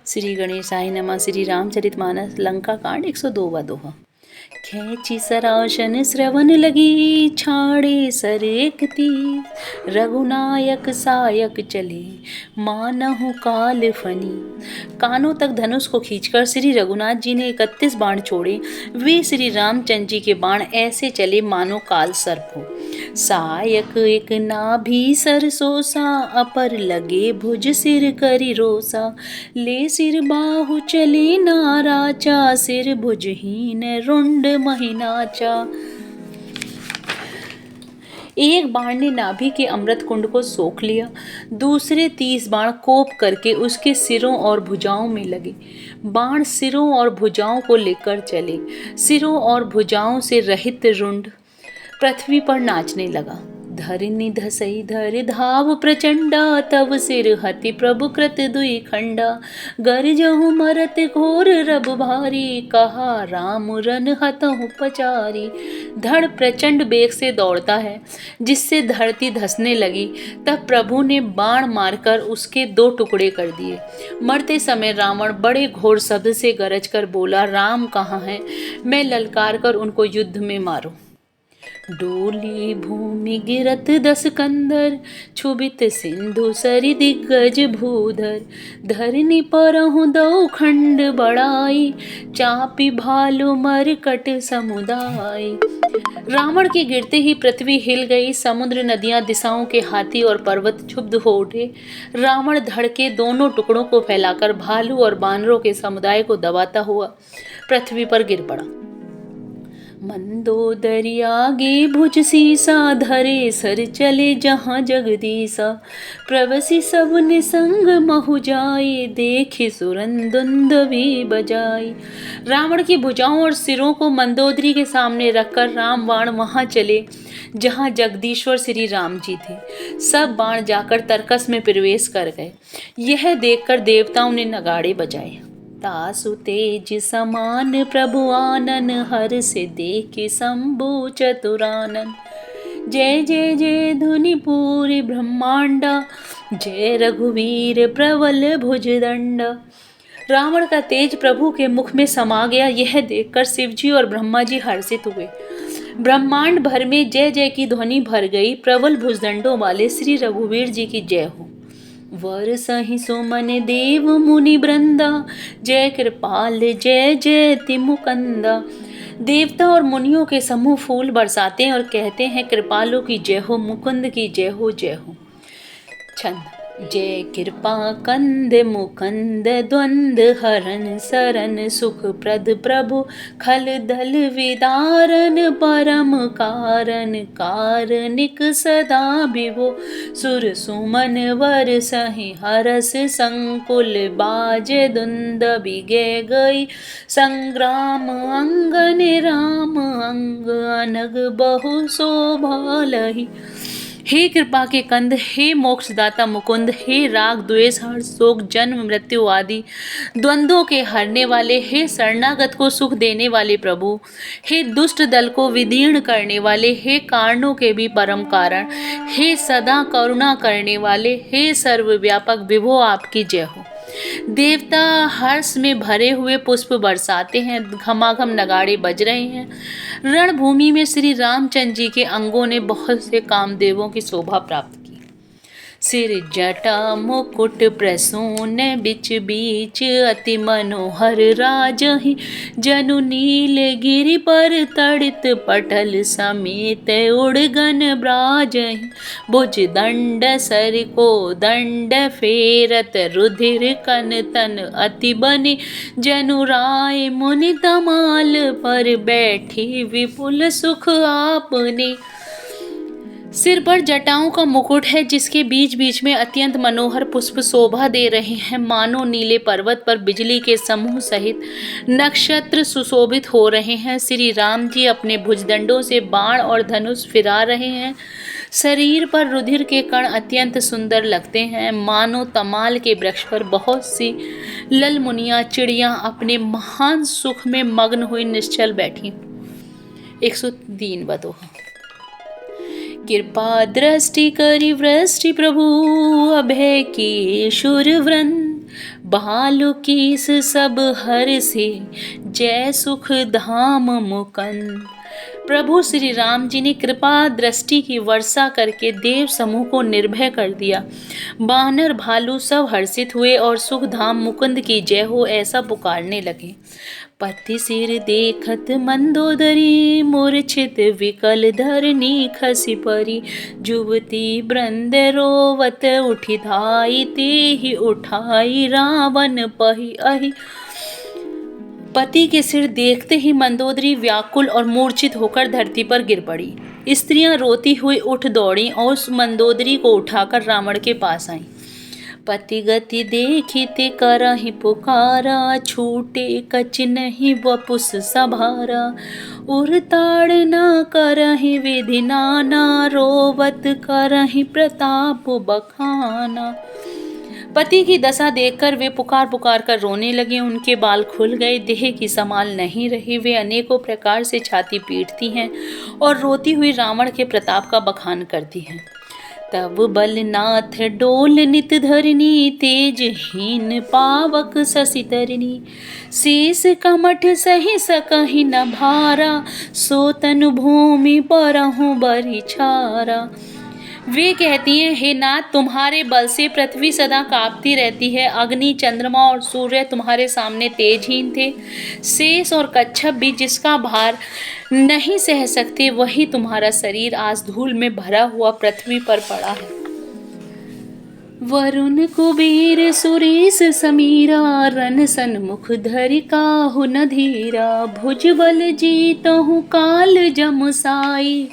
श्री गणेशाय नमः। श्री रामचरितमानस लंका कांड 102वां दोहा। खेची सराशन श्रवण लगी, छाड़े सर एक तीर, रघुनायक सायक चले, मानहु काल फनी। कानों तक धनुष को खींचकर श्री रघुनाथ जी ने 31 बाण छोड़े। वे श्री रामचंद्र जी के बाण ऐसे चले मानो काल सर्प हो। सायक एक नाभि सरसोसा, अपर लगे भुज सिर करि रोसा, ले सिर बाहु चले नाराचा, सिर भुजहीन रुंड महिनाचा। एक बाण ने नाभि के अमृत कुंड को सोख लिया, दूसरे 30 बाण कोप करके उसके सिरों और भुजाओं में लगे। बाण सिरों और भुजाओं को लेकर चले। सिरों और भुजाओं से रहित रुंड पृथ्वी पर नाचने लगा। धरनी धसई धर धाव प्रचंडा, तब सिर हति प्रभु कृत दुई खंडा। गरजहु मरत घोर रब भारी, कहा राम रन हतहु पचारी। धड़ प्रचंड बेग से दौड़ता है, जिससे धरती धसने लगी। तब प्रभु ने बाण मारकर उसके 2 टुकड़े कर दिए। मरते समय रावण बड़े घोर शब्द से गरज कर बोला, राम कहाँ हैं? मैं ललकार कर उनको युद्ध में मारूं। डोली भूमि गिरत 10 कंधर, क्षुभित सिंधु सरि दिग्गज भूधर। धरनी परहु 2 खंड बढ़ाई, चापी भालु मरकट समुदाय। रावण के गिरते ही पृथ्वी हिल गई। समुद्र, नदियां, दिशाओं के हाथी और पर्वत क्षुब्ध हो उठे। रावण धड़ के दोनों टुकड़ों को फैलाकर भालू और बानरों के समुदाय को दबाता हुआ पृथ्वी पर गिर पड़ा। मंदोदरी आगे भुज सीसा, धरे सर चले जहाँ जगदीसा। प्रवसी सब निसंग महु जाए, देखी सुरन दुंदुभी बजाई। रावण की भुजाओं और सिरों को मंदोदरी के सामने रखकर राम बाण वहां चले जहाँ जगदीश्वर श्री राम जी थे। सब बाण जाकर तरकस में प्रवेश कर गए। यह देखकर देवताओं ने नगाड़े बजाए। तासु तेज समान प्रभु आनन, हर से देखे शंभु चतुरानन। जय जय जय धुनि पूरी ब्रह्मांडा, जय रघुवीर प्रबल भुजदंडा। रावण का तेज प्रभु के मुख में समा गया। यह देखकर शिवजी और ब्रह्मा जी हर्षित हुए। ब्रह्मांड भर में जय जय की ध्वनि भर गई। प्रबल भुजदंडों वाले श्री रघुवीर जी की जय हो। वर सहि सुमन देव मुनि वृंदा, जय कृपाल जय जयति मुकंदा। देवता और मुनियों के समूह फूल बरसाते हैं और कहते हैं, कृपालु की जय हो, मुकुंद की जय हो, जय हो। छंद। जय कृपा कंद मुकंद, द्वंद हरन सरन, सुख प्रद प्रभु खल दल विदारन। परम कारण कारणिक सदा विभो, सुर सुमन वर सहि हरस संकुल। बाज दुंदुभि गे गई संग्राम, अंगन राम अंग अनग बहु शोभा लही। हे कृपा के कंद, हे मोक्षदाता मुकुंद, हे राग द्वेष हर शोक जन्म मृत्यु आदि द्वंद्वों के हरने वाले, हे शरणागत को सुख देने वाले प्रभु, हे दुष्ट दल को विदीर्ण करने वाले, हे कारणों के भी परम कारण, हे सदा करुणा करने वाले, हे सर्वव्यापक विभो, आपकी जय हो। देवता हर्ष में भरे हुए पुष्प बरसाते हैं। घमाघम नगाड़े बज रहे हैं। रणभूमि में श्री रामचंद्र जी के अंगों ने बहुत से कामदेवों की शोभा प्राप्त की। सिर जटा मुकुट प्रसून, बिच बीच अति मनोहर राजहि। जनु नील गिरि पर तड़ित, पटल समेत उड़गन ब्राजहि। भुज दंड सर को दंड फेरत, रुधिर कन तन अति बने। जनु राय मुनि तमाल पर, बैठी विपुल सुख आपने। सिर पर जटाओं का मुकुट है, जिसके बीच बीच में अत्यंत मनोहर पुष्प शोभा दे रहे हैं। मानो नीले पर्वत पर बिजली के समूह सहित नक्षत्र सुशोभित हो रहे हैं। श्री राम जी अपने भुजदंडों से बाण और धनुष फिरा रहे हैं। शरीर पर रुधिर के कण अत्यंत सुंदर लगते हैं। मानो तमाल के वृक्ष पर बहुत सी ललमुनियाँ चिड़ियाँ अपने महान सुख में मग्न हुई निश्चल बैठी। 103वां दोहा। कृपा दृष्टि करि वृष्टि प्रभु, अभय की शूर वृंद। बालु कीस सब हर से, जय सुख धाम मुकंद। प्रभु श्री राम जी ने कृपा दृष्टि की वर्षा करके देव समूह को निर्भय कर दिया। वानर भालू सब हर्षित हुए और सुख धाम मुकुंद की जय हो ऐसा पुकारने लगे। पति सिर देखत मंदोदरी, मूर्छित विकल धरनी खसी परी। जुवती वृंद रोवत उठी धाई, ते ही उठाई रावण पही अहि। पति के सिर देखते ही मंदोदरी व्याकुल और मूर्छित होकर धरती पर गिर पड़ी। स्त्रियां रोती हुई उठ दौड़ी और उस मंदोदरी को उठाकर रावण के पास आईं। पति गति देखिते करहि पुकारा, छूटे कछ नहीं वपुस सभारा। उरताड़ न करहि विधि नाना, रोवत करहि प्रताप बखाना। पति की दशा देखकर वे पुकार पुकार कर रोने लगे। उनके बाल खुल गए, देह की संभाल नहीं रही। वे अनेकों प्रकार से छाती पीटती हैं और रोती हुई रावण के प्रताप का बखान करती हैं। तब बलनाथ डोल नित धरनी, तेजहीन पावक शशि तरनी। शेष कमठ सही सकहि न भारा, सो तनु भूमि परहु बरि छारा। वे कहती हैं, हे नाथ, तुम्हारे बल से पृथ्वी सदा कांपती रहती है। अग्नि, चंद्रमा और सूर्य तुम्हारे सामने तेजहीन थे। शेष और कच्छप भी जिसका भार नहीं सह सकते, वही तुम्हारा शरीर आज धूल में भरा हुआ पृथ्वी पर पड़ा है। वरुण कुबेर सुरेश समीरा, रन सन्मुख धरि काहु न धीरा। भुजबल जीतहु काल जमसाई,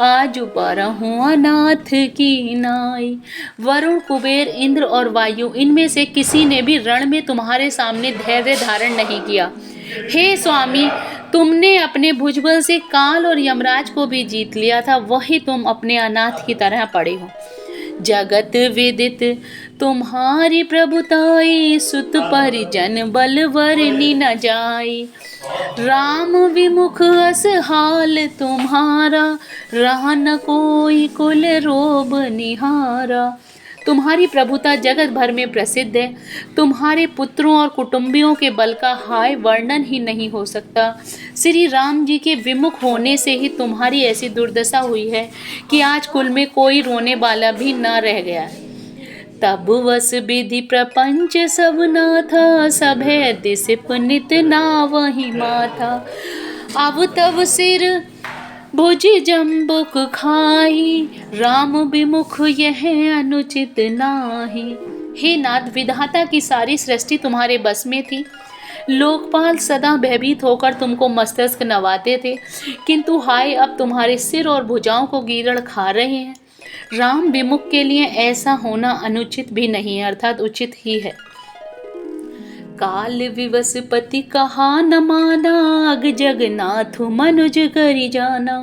आज परहु अनाथ की नाई। वरुण, कुबेर, इंद्र और वायु, इनमें से किसी ने भी रण में तुम्हारे सामने धैर्य धारण नहीं किया। हे स्वामी, तुमने अपने भुजबल से काल और यमराज को भी जीत लिया था, वही तुम अपने अनाथ की तरह पड़े हो। जगत विदित तुम्हारी प्रभुताई, सुत परिजन बल वर्णि न जाई। राम विमुख अस हाल तुम्हारा, रहा न कोई कुल रोब निहारा। तुम्हारी प्रभुता जगत भर में प्रसिद्ध है। तुम्हारे पुत्रों और कुटुंबियों के बल का हाय वर्णन ही नहीं हो सकता। श्री राम जी के विमुख होने से ही तुम्हारी ऐसी दुर्दशा हुई है कि आज कुल में कोई रोने वाला भी न रह गया है। तब वस विधि प्रपंच सब नाथा, सभय दिस पुनित नावहि माथा। अब तब सिर भुज जम्बुक खाही, राम विमुख यह अनुचित नाही। हे नाथ, विधाता की सारी सृष्टि तुम्हारे बस में थी। लोकपाल सदा भयभीत होकर तुमको मस्तक नवाते थे, किंतु हाय, अब तुम्हारे सिर और भुजाओं को गिरड़ खा रहे हैं। राम विमुख के लिए ऐसा होना अनुचित भी नहीं है, अर्थात उचित ही है। काल विवश पति कहा न माना, अग जगन्नाथ मनुज करि जाना।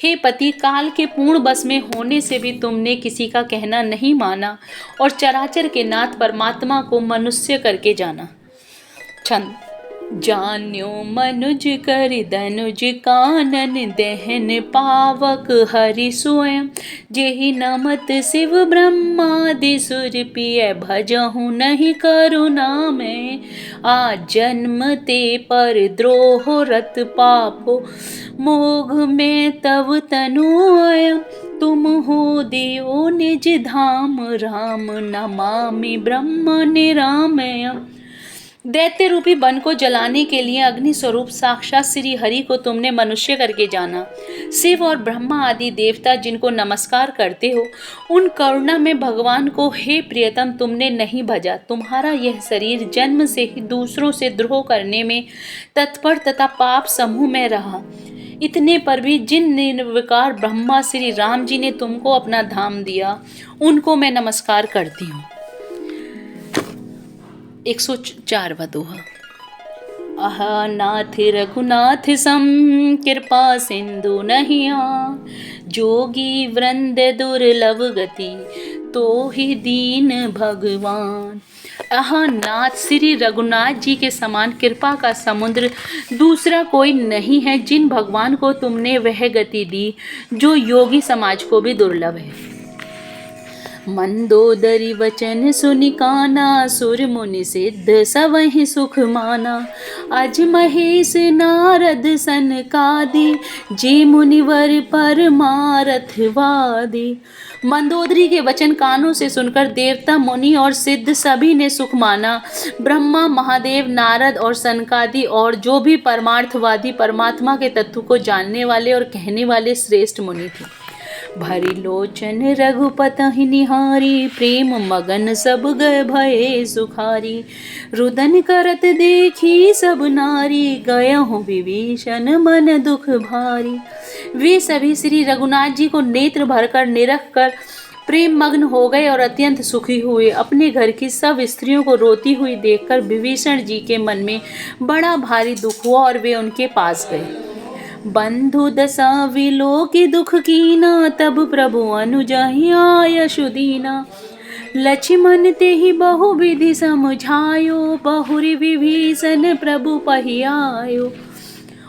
हे पति, काल के पूर्ण बस में होने से भी तुमने किसी का कहना नहीं माना और चराचर के नाथ परमात्मा को मनुष्य करके जाना। छंद। जान्यो मनुज कर धनुज कानन, दहन पावक हरि स्वयं। जेहि नमत शिव ब्रह्मादि सुर पिय, भजहु नहीं करुणा में। आ जन्म ते पर द्रोह रत पापो, मोघ में तव तनु आया। तुम हो दियो निज धाम, राम नमामि ब्रह्म निरामय। दैत्य रूपी वन को जलाने के लिए अग्नि स्वरूप साक्षात श्री हरि को तुमने मनुष्य करके जाना। शिव और ब्रह्मा आदि देवता जिनको नमस्कार करते हो, उन करुणा में भगवान को हे प्रियतम तुमने नहीं भजा। तुम्हारा यह शरीर जन्म से ही दूसरों से द्रोह करने में तत्पर तथा पाप समूह में रहा। इतने पर भी जिन निर्विकार ब्रह्मा श्री राम जी ने तुमको अपना धाम दिया, उनको मैं नमस्कार करती हूँ। 104वां दोहा। आहा नाथ रघुनाथ सम, कृपा सिंधु नहिया। जोगी वृंद दुर्लभ गति, तो ही दीन भगवान। आहा नाथ, श्री रघुनाथ जी के समान कृपा का समुद्र दूसरा कोई नहीं है। जिन भगवान को तुमने वह गति दी जो योगी समाज को भी दुर्लभ है। मंदोदरी वचन सुनि काना, सुर मुनि सिद्ध सवहि सुख माना। अज महेश नारद सनकादि, जे मुनिवर परमारथवादी। मंदोदरी के वचन कानों से सुनकर देवता, मुनि और सिद्ध सभी ने सुख माना। ब्रह्मा, महादेव, नारद और सनकादि और जो भी परमार्थवादी परमात्मा के तत्व को जानने वाले और कहने वाले श्रेष्ठ मुनि थे। भरी लोचन रघुपति निहारी, प्रेम मगन सब गए भये सुखारी। रुदन करत देखी सब नारी, गयहु विभीषण मन दुख भारी। वे सभी श्री रघुनाथ जी को नेत्र भरकर निरख कर प्रेम मग्न हो गए और अत्यंत सुखी हुए। अपने घर की सब स्त्रियों को रोती हुई देखकर विभीषण जी के मन में बड़ा भारी दुख हुआ और वे उनके पास गए। बंधु दशा विलोकि दुख कीना, तब प्रभु अनुजहि आयशु दीना। लक्ष्मण तेहि बहु विधि समझायो, बहुरि विभीषण प्रभु पहियायो।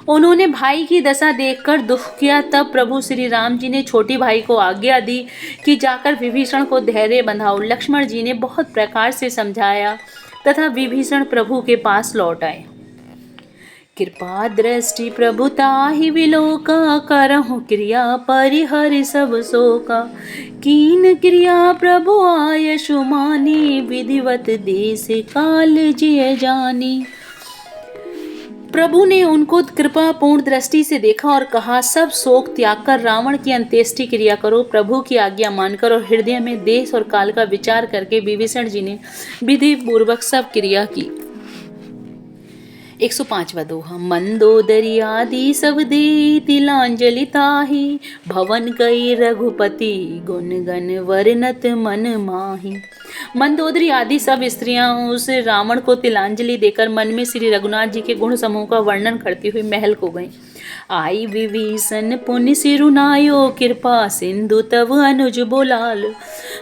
उन्होंने भाई की दशा देखकर दुख किया। तब प्रभु श्री राम जी ने छोटी भाई को आज्ञा दी कि जाकर विभीषण को धैर्य बंधाओ। लक्ष्मण जी ने बहुत प्रकार से समझाया तथा विभीषण प्रभु के पास लौट आए। कृपा दृष्टि प्रभु ताहि विलोका, करहु क्रिया परिहरि सब शोका। कीन क्रिया प्रभु आयशु मानी, विधिवत देश काल जिय जानी। प्रभु ने उनको कृपापूर्ण दृष्टि से देखा और कहा, सब शोक त्याग कर रावण की अंत्येष्टि क्रिया करो। प्रभु की आज्ञा मानकर और हृदय में देश और काल का विचार करके विभीषण जी ने विधि पूर्वक सब क्रिया की। 105वां दोहा। मंदोदरी आदि सब दे तिलांजलि ताहि, भवन कई रघुपति गुण गण वर्णत मन माहि। मंदोदरी आदि सब स्त्रियां उस रावण को तिलांजलि देकर मन में श्री रघुनाथ जी के गुण समूह का वर्णन करती हुई महल को गईं। आई विभीषण पुनि सिरुनायो, कृपा सिंधु तव अनुज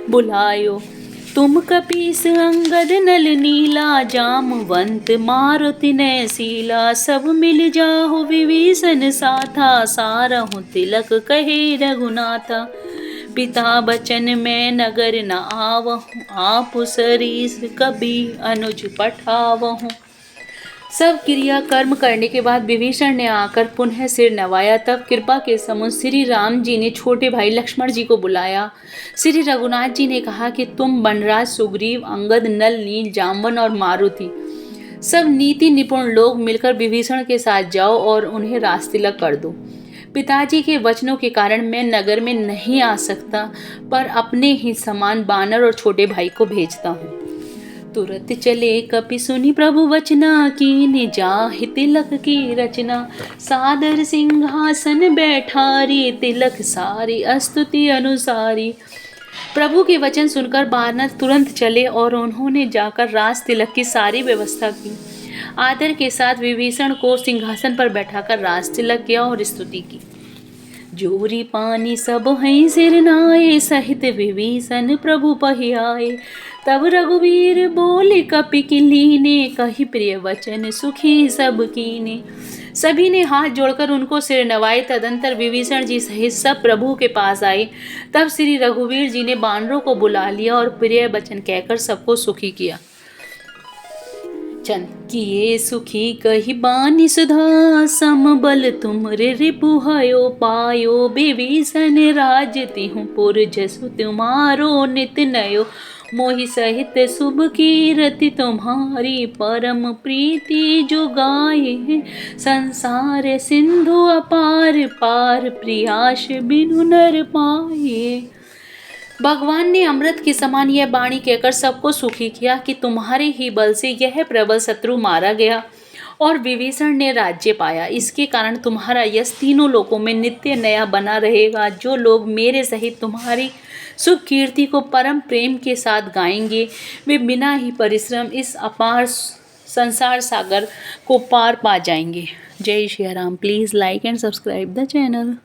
बुलायो। तुम कपीस अंगद नल नीला, जामवंत मारुति नयनशीला। सब मिल जाहु विभीषण साथा, सारहु तिलक कहे रघुनाथा। पिता बचन में नगर न आवहूँ, आप सरीस कभी अनुज पठावहूँ। सब क्रिया कर्म करने के बाद विभीषण ने आकर पुनः सिर नवाया। तब कृपा के समुद्र श्री राम जी ने छोटे भाई लक्ष्मण जी को बुलाया। श्री रघुनाथ जी ने कहा कि तुम बनराज, सुग्रीव, अंगद, नल, नील, जाम्बन और मारुति सब नीति निपुण लोग मिलकर विभीषण के साथ जाओ और उन्हें राजतिलक कर दो। पिताजी के वचनों के कारण मैं नगर में नहीं आ सकता, पर अपने ही समान बानर और छोटे भाई को भेजता हूँ। तुरंत चले कपि सुनि प्रभु वचना, कीन्ह जाहि तिलक की रचना। सादर सिंहासन बैठारी, तिलक सारी स्तुति अनुसारी। प्रभु के वचन सुनकर बानर तुरंत चले और उन्होंने जाकर राज तिलक की सारी व्यवस्था की। आदर के साथ विभीषण को सिंहासन पर बैठाकर राज तिलक किया और स्तुति की। जोरी पानी सब हैं सिर नाये, सहित विभीषण प्रभु पहियाए। तब रघुवीर बोले कपि कीन्हे, कहि प्रिय वचन सुखी सब कीन्हे। सभी ने हाथ जोड़कर उनको सिर नवाए। तदंतर विभीषण जी सहित सब प्रभु के पास आए। तब श्री रघुवीर जी ने बानरों को बुला लिया और प्रिय वचन कहकर सबको सुखी किया। किए सुखी कही बानी सुधा, समबल तुमरे रिपुहयो पायो। विभीषण राज तिहुँ पुर जसु तुम्हारो नित नयो। मोहि सहित शुभ कीरति तुम्हारी, परम प्रीति जो गाये। संसार सिंधु अपार पार, प्रियाश बिनु नर पाए। भगवान ने अमृत के समान यह वाणी कहकर सबको सुखी किया कि तुम्हारे ही बल से यह प्रबल शत्रु मारा गया और विभीषण ने राज्य पाया। इसके कारण तुम्हारा यश तीनों लोकों में नित्य नया बना रहेगा। जो लोग मेरे सहित तुम्हारी शुभ कीर्ति को परम प्रेम के साथ गाएंगे, वे बिना ही परिश्रम इस अपार संसार सागर को पार पा जाएंगे। जय Shri Ram. Please like and subscribe the channel.